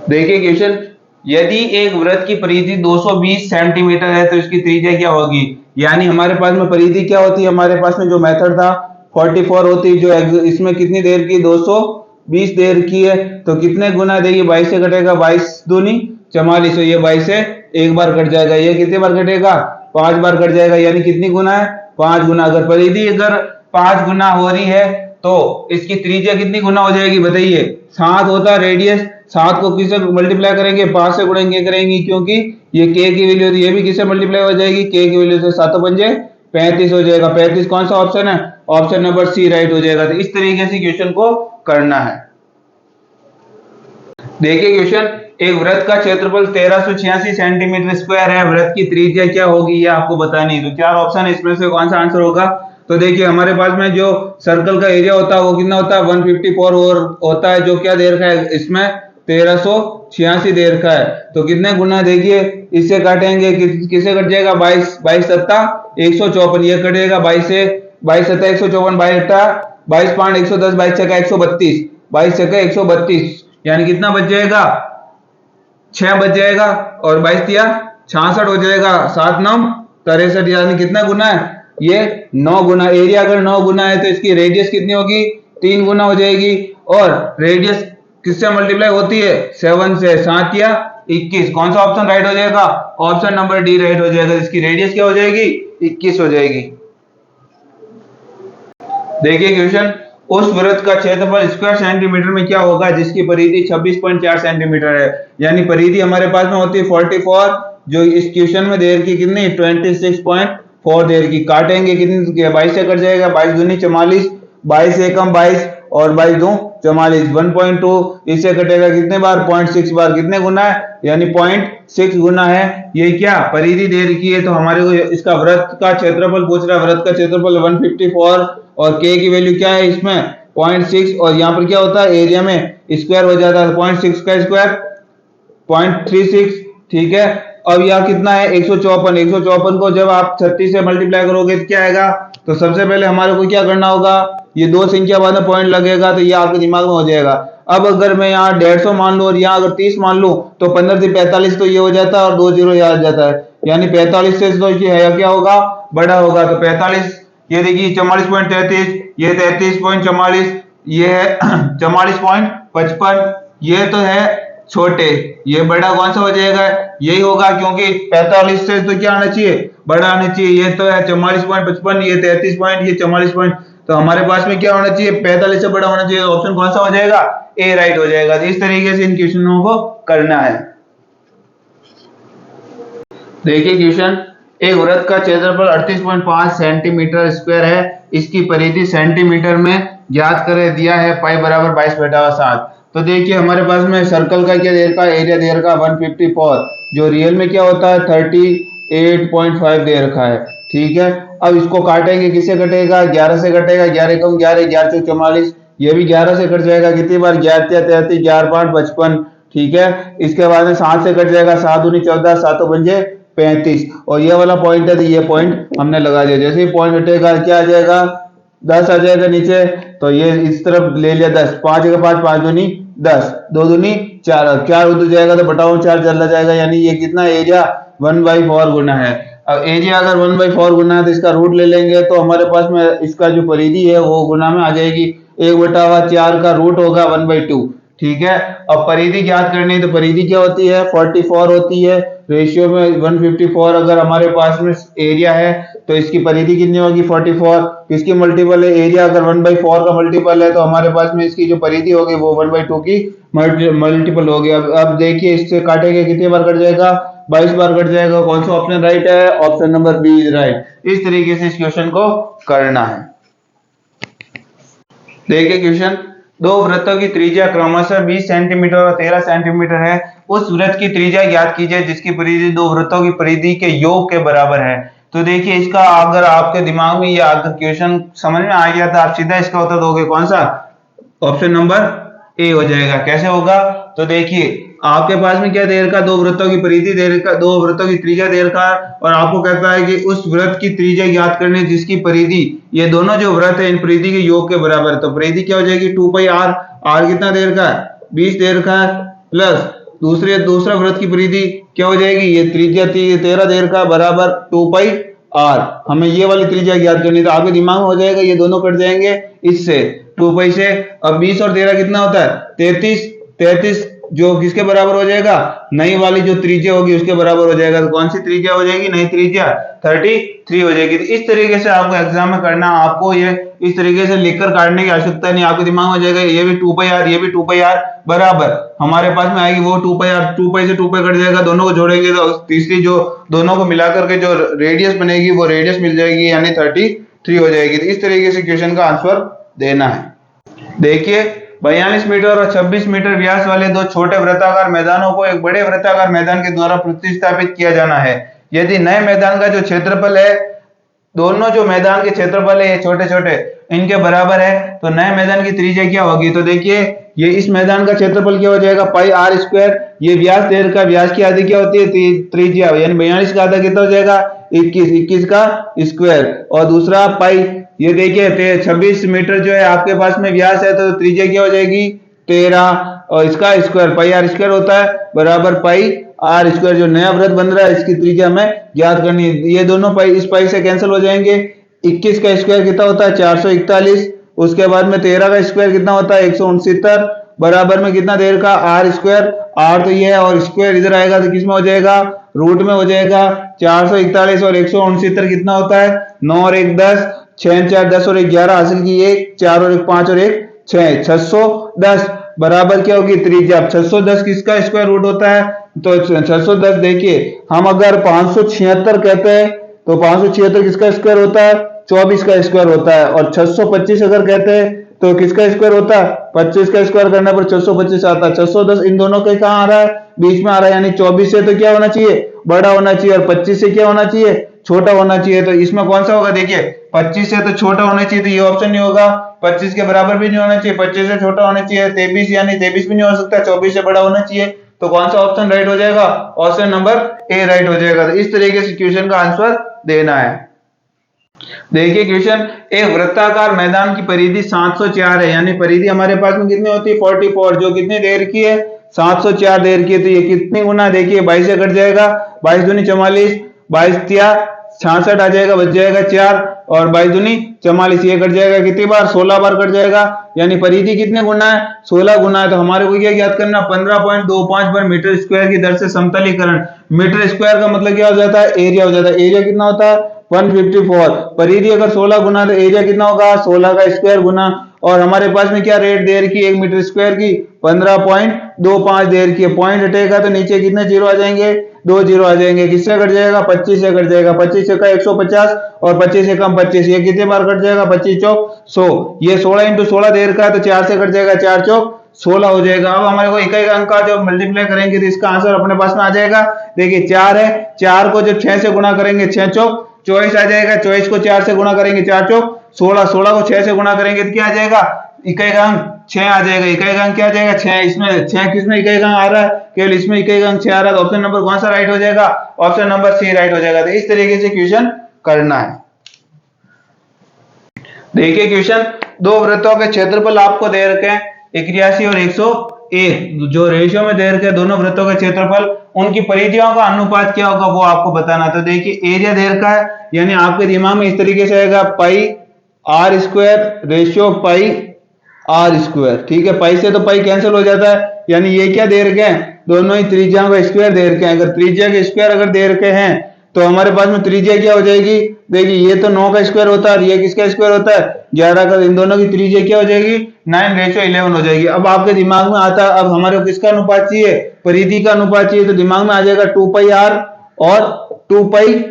देखिए क्वेश्चन, यदि एक वृत्त की परिधि 220 सेंटीमीटर है तो इसकी त्रिज्या क्या होगी। यानी हमारे पास में परिधि क्या होती है, हमारे पास में जो मेथड था 44 होती, जो इसमें कितनी देर की 220 देर की है, तो कितने गुना देगी, 22 से कटेगा, 22 दूनी 44, ये 22 से एक बार कट जाएगा, ये कितनी बार कटेगा, 5 बार कट जाएगा, यानी कितनी गुना है, 5 गुना। अगर परिधि अगर 5 गुना हो रही है तो इसकी त्रिज्या कितनी गुना हो जाएगी बताइए। 7 होता है रेडियस, 7 को किससे मल्टीप्लाई करेंगे, 5 से गुणेंगे करेंगे, क्योंकि ये k की वैल्यू होती है, ये भी किससे मल्टीप्लाई हो जाएगी, k की वैल्यू से, 7 पंजे 35 हो जाएगा। 35 कौन सा ऑप्शन है, ऑप्शन नंबर सी राइट हो जाएगा। तो इस तरीके से क्वेश्चन को करना है। देखिए क्वेश्चन, एक वृत्त का क्षेत्रफल 1386 सेंटीमीटर स्क्वायर है, वृत्त की त्रिज्या क्या होगी ये आपको बतानी है। तो 4 ऑप्शन है, इसमें से कौन सा आंसर होगा। तो देखिए हमारे पास में जो सर्कल का एरिया होता है वो कितना होता है, 154 और होता है, जो क्या दे रखा है इसमें 1386 दे रखा है। तो कितने गुना, देखिए इससे काटेंगे, किससे कट जाएगा, 22 22 सत्ता 154, ये कटेगा 22 से, 22 सत्ता 154, 22 अट्ठा 22 पांच 110, 22 छक्का 132, 22 छक्का 132, यानी कितना बच जाएगा, 6 बच जाएगा, और 22 दिया 66 हो जाएगा, 7 9 63, यानी कितना गुना है, ये 9 गुना। एरिया अगर 9 गुना है तो इसकी रेडियस कितनी होगी, 3 गुना हो जाएगी। और रेडियस किससे मल्टीप्लाई होती है, 7 से, 7 या 21, कौन सा ऑप्शन राइट हो जाएगा, ऑप्शन नंबर डी राइट हो जाएगा। इसकी रेडियस क्या हो जाएगी, 21 हो जाएगी। देखिए क्वेश्चन, उस वृत्त का क्षेत्रफल स्क्वायर सेंटीमीटर में क्या होगा जिसकी परिधि 26.4 सेंटीमीटर है। यानी परिधि हमारे पास में होती है 44, जो इस क्वेश्चन में देर की कितनी 26.4 देर की, काटेंगे कितनी, 22 से कट जाएगा, 22 दूनी 44, 22 से कम 22 और 22 दो 44, 1.2 इससे कटेगा कितने बार, 0.6 बार, कितने गुना है, यानी 0.6 गुना है। ये क्या परिधि दे रखी है, तो हमारे को इसका वृत्त का क्षेत्रफल पूछ रहा है, वृत्त का क्षेत्रफल 154 और k की वैल्यू क्या है इसमें 0.6, और यहाँ पर क्या होता है एरिया में स्क्वायर हो जाता है, 0.6 का स्क्वायर 0.36, ठीक है। अब यहाँ कितना है 154, 154 को जब आप 30 से मल्टीप्लाई करोगे तो क्या आएगा, तो सबसे पहले हमारे को क्या करना होगा, ये दो संख्या बाद में पॉइंट लगेगा, तो ये आपके दिमाग में हो जाएगा। अब अगर मैं यहाँ 150 मान लूं और यहाँ अगर 30 मान लूं तो 15 से 45 तो ये हो जाता है और 2 जीरो यहाँ आ जाता है, यानी 45 से तो ये क्या होगा, बड़ा होगा। तो 45, ये देखिए 44.33, ये 33.44, ये है 44.55, ये तो है छोटे, ये बड़ा कौन सा हो जाएगा, यही होगा, क्योंकि 45 से तो क्या आना चाहिए, बड़ा आना चाहिए। ये तो है 44.55, ये 33 पॉइंट, ये 44 पॉइंट, तो हमारे पास में क्या होना चाहिए, 45 से बड़ा होना चाहिए। ऑप्शन कौन सा हो जाएगा, ए राइट हो जाएगा। तो इस तरीके से इन क्वेश्चनों को करना है। देखिए क्वेश्चन, एक वृत्त का क्षेत्रफल 38.5 सेंटीमीटर स्क्वायर है, इसकी परिधि सेंटीमीटर में ज्ञात करें, दिया है पाई बराबर 22/7। तो देखिए हमारे पास में सर्कल का क्या देर का एरिया दे रखा 154, जो रियल में क्या होता है 38.5 दे रखा है, ठीक है। अब इसको काटेंगे, किससे कटेगा, 11 से कटेगा, 11 कम 11, 11 चौक 44, ये भी 11 से कट जाएगा, कितनी बार, 11 33, 11 5 55, ठीक है। इसके बाद में 7 से कट जाएगा, 7 दूनी 14, 7 पंजे 35, और ये वाला पॉइंट है तो ये पॉइंट हमने लगा दिया। जैसे ही पॉइंट हटेगा क्या आ जाएगा, 10 आ जाएगा नीचे, तो ये इस तरफ ले लिया 10, 5 का 5, 5 दूनी 10, 2 दूनी 4, 4 उधर जाएगा तो बटाओ 4 चला जाएगा, यानी ये कितना एरिया 1/4 गुना है। अब एरिया अगर 1/4 गुना है तो इसका रूट ले लेंगे, तो हमारे पास में इसका जो परिधि है वो गुना में आ जाएगी, 1/4 का रूट होगा 1/2, ठीक है। अब परिधि ज्ञात करनी है, तो परिधि क्या होती है 44 होती है, रेशियो में 154 अगर हमारे पास में एरिया है तो इसकी परिधि कितनी होगी 44, किसकी मल्टीपल है, एरिया अगर 1/4 का मल्टीपल है तो हमारे पास में इसकी जो परिधि होगी वो 1/2 की मल्टीपल होगी। अब देखिए इससे काटेंगे, कितनी बार कट जाएगा, 22 बार कट जाएगा। कौन सा ऑप्शन राइट है, option number B is right. इस तरीके से इस क्वेश्चन को करना है। देखिए क्वेश्चन, दो वृत्तों की त्रिज्या क्रमशः 20 सेंटीमीटर और 13 सेंटीमीटर है, उस वृत्त की त्रिज्या ज्ञात कीजिए जिसकी परिधि दो वृत्तों की परिधि के योग के बराबर है। तो देखिए इसका अगर आपके दिमाग में ये क्वेश्चन समझ में आ गया तो आप सीधा इसका उत्तर दोगे कौन सा, ऑप्शन नंबर ए हो जाएगा। कैसे होगा, तो देखिए आपके पास में क्या दे रखा, दो वृत्तों की परिधि दे रखा, दो वृत्तों की त्रिज्या दे रखा, और आपको कहता है कि उस वृत्त की त्रिज्या ज्ञात करने जिसकी परिधि, ये दोनों जो वृत्त है इन परिधि के योग के बराबर है। तो परिधि क्या हो जाएगी 2πr, r कितना दे रखा है 20 दे रखा है, प्लस दूसरा वृत्त की परिधि क्या हो जाएगी, ये त्रिज्या 13 देर का बराबर 2 पाई आर। हमें ये वाली त्रिज्या ज्ञात करनी, तो आपके दिमाग में हो जाएगा, ये दोनों कट जाएंगे इससे 2 पाई से। अब 20 और 13 कितना होता है 33 जो किसके बराबर हो जाएगा, नई वाली जो त्रिज्या होगी उसके बराबर हो जाएगा। तो कौन सी त्रिज्या हो जाएगी, नई त्रिज्या 33 हो जाएगी। तो इस तरीके से आपको एग्जाम में करना, आपको ये इस तरीके से लिखकर काटने की आवश्यकता नहीं, आपके दिमाग में हो जाएगा ये भी 2 पाई आर, ये भी 2 पाई आर बराबर हमारे पास में आएगी वो 2 पाई आर, 2 पाई से 2 पाई कट जाएगा, दोनों को जोड़ेंगे तो तीसरी जो दोनों को मिलाकर के जो रेडियस बनेगी वो रेडियस मिल जाएगी, यानी 33 हो जाएगी। तो इस तरीके से क्वेश्चन का आंसर देना है। देखिए 42 मीटर और 26 मीटर व्यास वाले दो छोटे वृत्ताकार मैदानों को एक बड़े वृत्ताकार मैदान के द्वारा प्रतिस्थापित किया जाना है। यदि नए मैदान का जो क्षेत्रफल है, दोनों जो मैदान के क्षेत्रफल है ये छोटे छोटे इनके बराबर है, तो नए मैदान की त्रिज्या क्या होगी, तो देखिए ये इस मैदान का क्षेत्रफल क्या हो जाएगा पाई आर स्क्वायर, ये व्यास देर का, व्यास की आधी क्या होती है त्रिज्या, यानी 42 का आधा कितना हो जाएगा 21 का स्क्वायर, और दूसरा पाई ये देखिए 26 मीटर जो है आपके पास में व्यास है, तो त्रिज्या क्या हो जाएगी 13, और इसका स्क्वायर पाई आर स्क्वायर होता है बराबर पाई आर स्क्वायर। जो नया वृत्त बन रहा है इसकी त्रिज्या हमें ज्ञात करनी है। ये दोनों पाई इस पाई से कैंसिल हो जाएंगे, 21 का स्क्वायर कितना होता है 441, उसके बाद में 13 का स्क्वायर कितना होता है 169, बराबर में कितना देर का आर स्क्वायर, आर तो ये है और स्क्वायर इधर आएगा तो किसमें हो जाएगा रूट में हो जाएगा। 441 और 169 कितना होता है 9 और 1 10, 6 4 10 और 1 11 हासिल की 1 4 और 1 5 और 1 6, 610 बराबर क्या होगी त्रिज्या। 610 किसका स्क्वायर रूट होता है, तो 610 देखिए हम अगर 576 कहते हैं तो 576 किसका स्क्वायर होता है 24 का स्क्वायर होता है, और 625 अगर कहते हैं तो किसका स्क्वायर होता है 25 का स्क्वायर करने पर 625 आता है। 610 इन दोनों के कहां आ रहा है बीच में आ रहा है, यानी 24 से तो क्या होना चाहिए बड़ा होना चाहिए और 25 से क्या होना चाहिए छोटा होना चाहिए। तो इसमें कौन सा होगा, देखिए 25 से तो छोटा होना चाहिए, तो ये ऑप्शन नहीं होगा, 25 के बराबर भी नहीं होना चाहिए, 25 से छोटा होना चाहिए, 23 यानी 23 भी नहीं हो सकता, 24 से बड़ा होना चाहिए। तो कौन सा ऑप्शन राइट हो जाएगा, ऑप्शन नंबर ए राइट हो जाएगा। तो इस तरीके से क्वेश्चन का आंसर देना है। देखिए क्वेश्चन, एक वृत्ताकार मैदान की परिधि 704 है, यानी परिधि हमारे पास में कितनी होती है 44, जो कितनी देर की है 704 देर की है। तो ये कितनी गुना, देखिए 22 से कट जाएगा, 22 दूनी 44, 22 तिया 66 आ जाएगा, बच जाएगा 4, और 22 दूनी 44, ये कट जाएगा कितनी बार 16 बार कट जाएगा, यानी परिधि कितने गुना है 16 गुना है। तो हमारे को क्या ज्ञात करना 15.25 पर मीटर स्क्वायर की दर से समतलीकरण। मीटर स्क्वायर का मतलब क्या हो जाता है एरिया हो जाता है, एरिया कितना होता है 154, परिधि अगर 16 गुना तो एरिया कितना होगा 16 का स्क्वायर गुना, और हमारे पास में क्या रेट देर की 1 मीटर स्क्वायर की 15.25 देर की है। पॉइंट हटेगा तो नीचे कितने जीरो आ जाएंगे 2 जीरो आ जाएंगे, किससे कट जाएगा 25 से कट जाएगा, 25 से का 150 और 25 से कम 25, ये कितने बार कट जाएगा 25 चौक 100, ये 16 इंटू 16 देर का है तो 4 से कट जाएगा, 4 चौक 16 हो जाएगा। अब हमारे को एक अंक का जब मल्टीप्लाई करेंगे तो इसका आंसर अपने पास में आ जाएगा। देखिए 4 है, 4 को जब 6 से गुणा करेंगे 6 चौक 24 आ जाएगा, 24 को 4 से गुणा करेंगे 4 चौक 16, 16 को 6 से गुणा करेंगे तो क्या आ जाएगा इकाई अंक 6 आ जाएगा, इकाई अंक क्या आ जाएगा 6, इसमें 6 किसमें इकाई अंक आ रहा है केवल इसमें इकाई अंक 6 आ रहा है, तो ऑप्शन नंबर कौन सा राइट हो जाएगा, ऑप्शन नंबर सी राइट हो जाएगा। तो इस तरीके से क्वेश्चन करना है। देखिए क्वेश्चन, दो वृत्तों के क्षेत्रफल आपको दे रखे हैं 81 और 101, जो रेशियो में दे रखे हैं दोनों वृत्तों के क्षेत्रफल, उनकी परिधियों का अनुपात क्या होगा वो आपको बताना। तो देखिए एरिया दे रखा है, यानी आपके दिमाग में इस तरीके से आएगा pi r square ratio pi r square, ठीक है, पाई से तो पाई कैंसिल हो जाता है, यानी ये क्या दे रखे हैं दोनों ही त्रिज्या का स्क्वायर दे रखे हैं। अगर त्रिज्या के स्क्वायर अगर दे रखे हैं तो हमारे पास में त्रिज्या क्या हो जाएगी, देखिए ये तो 9 का स्क्वायर होता है और ये किसका स्क्वायर होता है 11 का, इन दोनों की त्रिज्या क्या हो जाएगी 9:11 हो जाएगी। अब आपके दिमाग में आता है अब हमारे को किसका अनुपात चाहिए परिधि का अनुपात चाहिए, तो दिमाग में आ जाएगा 2 पाई आर और 2 पाई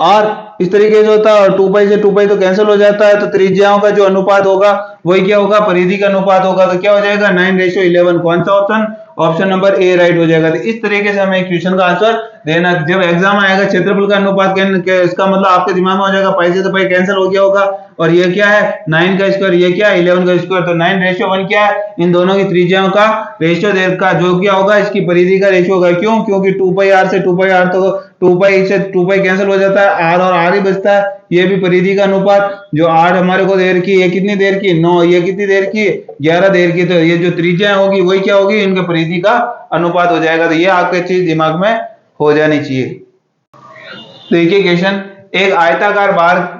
आर, इस तरीके से होता है, और 2 पाई से 2 पाई तो कैंसिल हो जाता है, तो त्रिज्याओं का जो अनुपात होगा वही क्या होगा परिधि का अनुपात होगा, तो क्या हो जाएगा 9:11। कौन सा option, option number A right हो जाएगा। तो इस तरीके से हमें क्वेश्चन का आंसर देना जब एग्जाम आएगा क्षेत्रफल का अनुपात इसका मतलब आपके दिमाग में हो जाएगा पाई से तो पाई कैंसिल हो गया होगा, और ये क्या है 9 का स्क्वायर, ये क्या है 11 का स्क्वायर, तो 9:1 क्या है इन दोनों की त्रिज्याओं का रेशियो का जो क्या होगा इसकी परिधि का रेशियो होगा। क्यों? क्योंकि 2πr से 2πr तो 2π से 2π कैंसिल हो जाता है, r और r ही बचता है। ये भी परिधि का अनुपात जो r हमारे को देर की, ये कितनी देर की 9, ये कितनी देर की 11 देर की, तो ये जो त्रिज्या होगी वही क्या होगी इनके परिधि का अनुपात हो जाएगा। तो ये आपके चीज दिमाग में हो जानी चाहिए। देखिए क्वेश्चन, एक आयताकार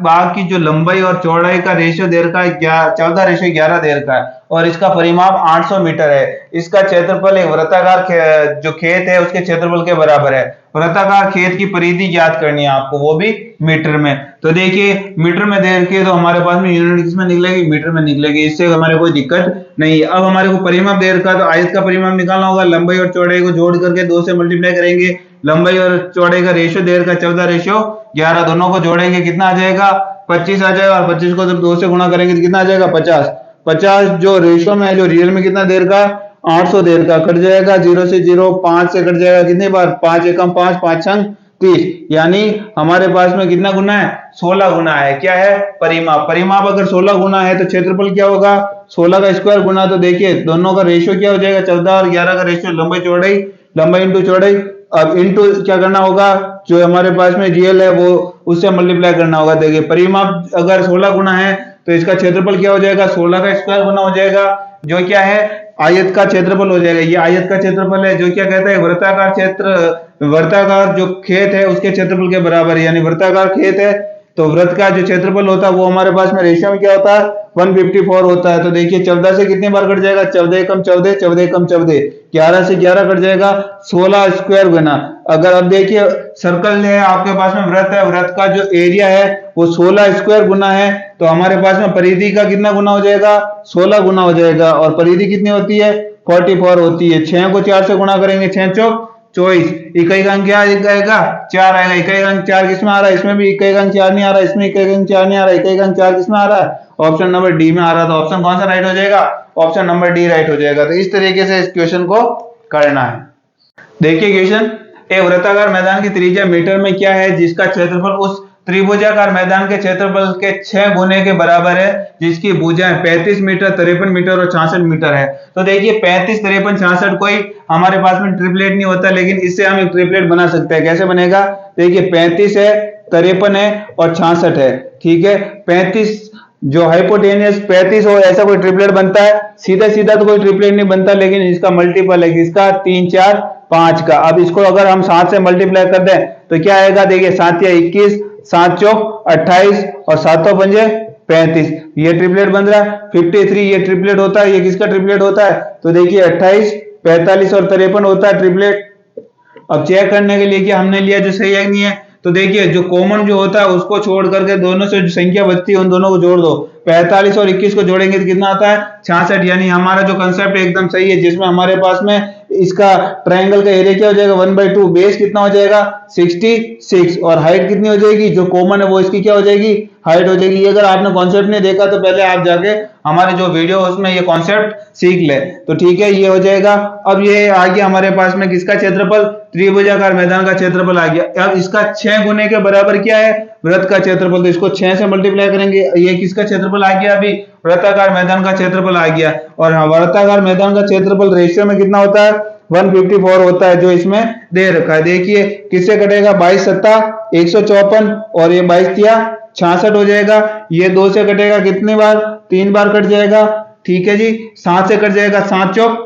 बाग की जो लंबाई और चौड़ाई का रेशियो दे रखा है 14:11 दे रखा है और इसका परिमाप 800 मीटर है। इसका क्षेत्रफल एक वृत्ताकार जो खेत है उसके क्षेत्रफल के बराबर है। वृत्ताकार खेत की परिधि ज्ञात करनी है आपको, वो भी मीटर में। तो देखिए मीटर में दे रखी है तो हमारे पास में यूनिट किसमें निकलेगी, मीटर में निकलेगी, इससे हमारे कोई दिक्कत नहीं है। अब हमारे को परिमाप दे रखा है तो आयत का परिमाप निकालना होगा। लंबाई और चौड़ाई को जोड़ करके 2 से मल्टीप्लाई करेंगे। लंबाई और चौड़ाई का रेशियो दे रखा है 14:11, दोनों को जोड़ेंगे कितना आ जाएगा 25 आ जाएगा, और 25 को जब 2 से गुणा करेंगे तो कितना आ जाएगा 50 जो रेशियो में है, जो रियल में कितना देर का 800 देर का, कट जाएगा 0 से 0, 5 से कट जाएगा कितनी बार 5 एकम 5, 5 छंग 30, यानी हमारे पास में कितना गुना है 16 गुना है। क्या है परिमाप अगर 16 गुना है तो क्षेत्रफल क्या होगा 16 का स्क्वायर गुना, तो देखिए दोनों का रेशियो क्या हो जाएगा 14 और 11 का रेशियो लंबाई इंटू चौड़ाई। अब इंटू क्या करना होगा, जो हमारे पास में रियल है वो उससे मल्टीप्लाई करना होगा। देखिए परिमाप अगर 16 गुना है तो इसका क्षेत्रफल क्या हो जाएगा 16 का स्क्वायर गुना हो जाएगा, जो क्या है आयत का क्षेत्रफल हो जाएगा। ये आयत का क्षेत्रफल है, जो क्या कहता है वृत्ताकार जो खेत है उसके क्षेत्रफल के बराबर है, यानी वृत्ताकार खेत है तो वृत्त का जो क्षेत्रफल होता है वो हमारे पास में रेशियो में क्या होता है 154 होता है। तो देखिए 14 से कितनी बार कट जाएगा 14 एकम 14, 14 एकम 14, 11 से 11 कट जाएगा 16 स्क्वायर गुना। अगर अब देखिए सर्कल है आपके पास में वृत्त है, वृत्त का जो एरिया है वो 16 स्क्वायर गुना है, तो हमारे पास में परिधि का कितना गुना हो जाएगा 16 गुना हो जाएगा, और परिधि कितनी होती है 44 होती है। 6 को 4 से गुणा करेंगे 6 चौक 24, इकाई का अंक क्या आएगा 4 आएगा। इकाई का अंक 4 किसमें आ रहा है, इसमें भी इकाई का अंक 4 नहीं आ रहा, इसमें इकाई का अंक 4 नहीं आ रहा, इकाई का अंक 4 किसमें आ रहा है ऑप्शन नंबर डी में आ रहा है। तो ऑप्शन कौन सा राइट हो जाएगा ऑप्शन नंबर डी राइट हो जाएगा। तो इस तरीके से इस क्वेश्चन को करना है। देखिए क्वेश्चन, एक वृत्ताकार मैदान की त्रिज्या मीटर में क्या है जिसका क्षेत्रफल उस त्रिभुजाकार मैदान के क्षेत्रफल के 6 गुने के बराबर है, जिसकी भुजाएं 35 मीटर 53 मीटर और 66 मीटर है। तो देखिए 35 53 66 कोई हमारे पास में ट्रिपलेट नहीं होता, लेकिन इससे हम एक ट्रिपलेट बना सकते हैं। कैसे बनेगा, देखिए 35 है 53 है और 66 है, ठीक है। 35 जो हाइपोटेनियस 35 हो ऐसा कोई ट्रिपलेट बनता है, सीधा सीधा तो कोई ट्रिपलेट नहीं बनता, लेकिन इसका मल्टीपल है इसका 3 4 5 का। अब इसको अगर हम 7 से मल्टीप्लाई कर दें तो क्या आएगा, देखिए 7 या 21, 7 चौक 28 और 7 पंजे 35, ये ट्रिपलेट बन रहा है। 53 ये ट्रिपलेट होता है, ये किसका ट्रिपलेट होता है, तो देखिए 28 45 और 53 होता है ट्रिपलेट। अब चेक करने के लिए कि हमने लिया जो सही है नहीं है, तो देखिए जो कॉमन जो होता है उसको छोड़ करके दोनों से जो संख्या बचती है उन दोनों को जोड़ दो। 45 और 21 को जोड़ेंगे तो कितना आता है 66, यानी हमारा जो कंसेप्ट एकदम सही है, जिसमें हमारे पास में इसका ट्रायंगल का एरिया क्या हो जाएगा 1/2, बेस कितना हो जाएगा 66 और हाइट कितनी हो जाएगी, जो कॉमन है वो इसकी क्या हो जाएगी हाइट हो जाएगी। अगर आपने कॉन्सेप्ट नहीं देखा तो पहले आप जाके हमारे जो वीडियो उसमें ये कॉन्सेप्ट सीख ले, तो ठीक है ये हो जाएगा। अब ये आ गया हमारे पास में किसका क्षेत्रफल, त्रिभुजाकार मैदान का क्षेत्रफल आ गया। अब इसका 6 गुने के बराबर क्या है वृत्त का क्षेत्रफल, तो इसको 6 से मल्टीप्लाई करेंगे, ये किसका क्षेत्रफल आ गया अभी वृत्ताकार मैदान का क्षेत्रफल आ गया। और वृत्ताकार मैदान का क्षेत्रफल रेशियो में कितना होता है 154 होता है, जो इसमें दे रखा है। देखिए किससे कटेगा 22 सत्ता 154 और ये 22 तिया 66 हो जाएगा। ये 2 से कटेगा कितनी बार 3 बार कट जाएगा, ठीक है जी। 7 से कट जाएगा 7 चौक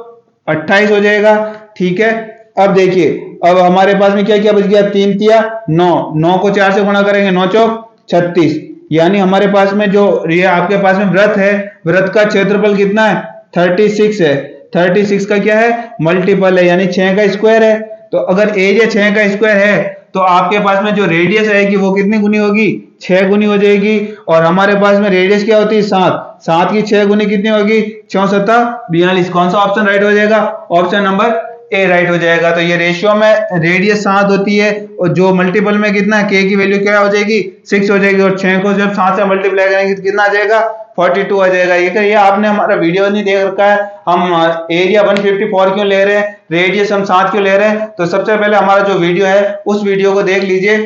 28 हो जाएगा, ठीक है। अब देखिए अब हमारे पास में क्या क्या बच गया 3 तिया 9, 9 को 4 से गुणा करेंगे 9 चौक 36, यानी हमारे पास में जो ये आपके पास में वृत्त है, वृत्त का क्षेत्रफल कितना है 36 है। 36 का क्या है मल्टीपल है, यानी 6 का स्क्वायर है। तो अगर एरिया 6 का स्क्वायर है तो आपके पास में जो रेडियस आएगी वो कितनी गुनी होगी 6 गुनी हो जाएगी। और हमारे पास में रेडियस क्या होती है 7 की 6 गुनी कितनी होगी 6 7 42। कौन सा ऑप्शन राइट हो जाएगा ऑप्शन नंबर ए राइट हो जाएगा। तो ये रेशियो में रेडियस 7 होती है और जो मल्टीपल में कितना के की वैल्यू क्या हो जाएगी 6 हो जाएगी, और 6 को जब 7 से मल्टीप्लाई करेंगे तो कितना आ जाएगा 42 आ जाएगा। ये आपने हमारा वीडियो नहीं देख रखा है, हम एरिया 154 क्यों ले रहे हैं, रेडियस हम 7 क्यों ले रहे हैं, तो सबसे पहले हमारा जो वीडियो है उस वीडियो को देख लीजिए।